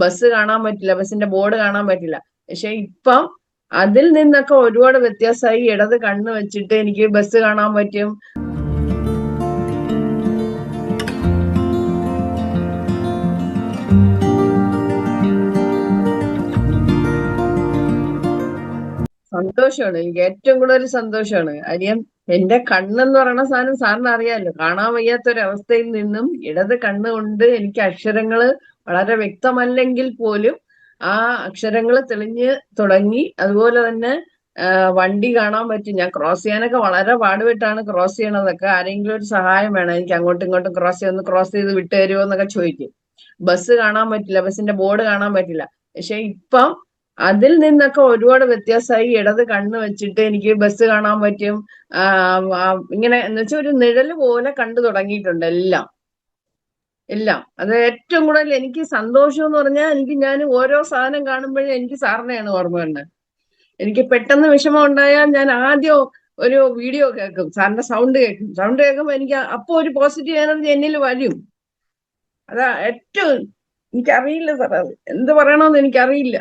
Bus കാണാൻ പറ്റില്ല, ബസ്സിന്റെ ബോർഡ് കാണാൻ പറ്റില്ല. പക്ഷെ ഇപ്പം അതിൽ നിന്നൊക്കെ ഒരുപാട് വ്യത്യാസമായി. ഇടത് കണ്ണ് വെച്ചിട്ട് എനിക്ക് ബസ് കാണാൻ പറ്റും. സന്തോഷമാണ്, എനിക്ക് ഏറ്റവും കൂടുതൽ സന്തോഷമാണ്. കാര്യം എന്റെ കണ്ണെന്ന് പറയുന്ന സാധനം സാറിന് അറിയാമല്ലോ, കാണാൻ വയ്യാത്തൊരവസ്ഥയിൽ നിന്നും ഇടത് കണ്ണുകൊണ്ട് എനിക്ക് അക്ഷരങ്ങള് വളരെ വ്യക്തമല്ലെങ്കിൽ പോലും ആ അക്ഷരങ്ങൾ തെളിഞ്ഞ് തുടങ്ങി. അതുപോലെ തന്നെ വണ്ടി കാണാൻ പറ്റും. ഞാൻ ക്രോസ് ചെയ്യാനൊക്കെ വളരെ പാടുപെട്ടാണ് ക്രോസ് ചെയ്യണതൊക്കെ. ആരെങ്കിലും ഒരു സഹായം വേണം, എനിക്ക് അങ്ങോട്ടും ഇങ്ങോട്ടും ക്രോസ് ചെയ്ത് ക്രോസ് ചെയ്ത് വിട്ടു തരുമോ എന്നൊക്കെ ചോദിക്കും. ബസ് കാണാൻ പറ്റില്ല, ബസ്സിന്റെ ബോർഡ് കാണാൻ പറ്റില്ല. പക്ഷെ ഇപ്പം അതിൽ നിന്നൊക്കെ ഒരുപാട് വ്യത്യാസമായി. ഇടത് കണ്ണ് വെച്ചിട്ട് എനിക്ക് ബസ് കാണാൻ പറ്റും. ഇങ്ങനെ എന്ന് വെച്ചാൽ ഒരു നിഴല് പോലെ കണ്ടു തുടങ്ങിയിട്ടുണ്ട് എല്ലാം എല്ലാം. അത് ഏറ്റവും കൂടുതൽ എനിക്ക് സന്തോഷം എന്ന് പറഞ്ഞാൽ, ഞാൻ ഓരോ സാധനം കാണുമ്പോഴും എനിക്ക് സാറിനെയാണ് ഓർമ്മ വരുന്നത്. എനിക്ക് പെട്ടെന്ന് വിഷമം ഉണ്ടായാൽ ഞാൻ ആദ്യം ഒരു വീഡിയോ കേൾക്കും, സാറിന്റെ സൗണ്ട് കേൾക്കും. സൗണ്ട് കേൾക്കുമ്പോൾ എനിക്ക് അപ്പൊ ഒരു പോസിറ്റീവ് എനർജി എന്നിൽ വരും. അതാ ഏറ്റവും എനിക്കറിയില്ല സാർ, അത് എന്ത് പറയണമെന്ന് എനിക്കറിയില്ല.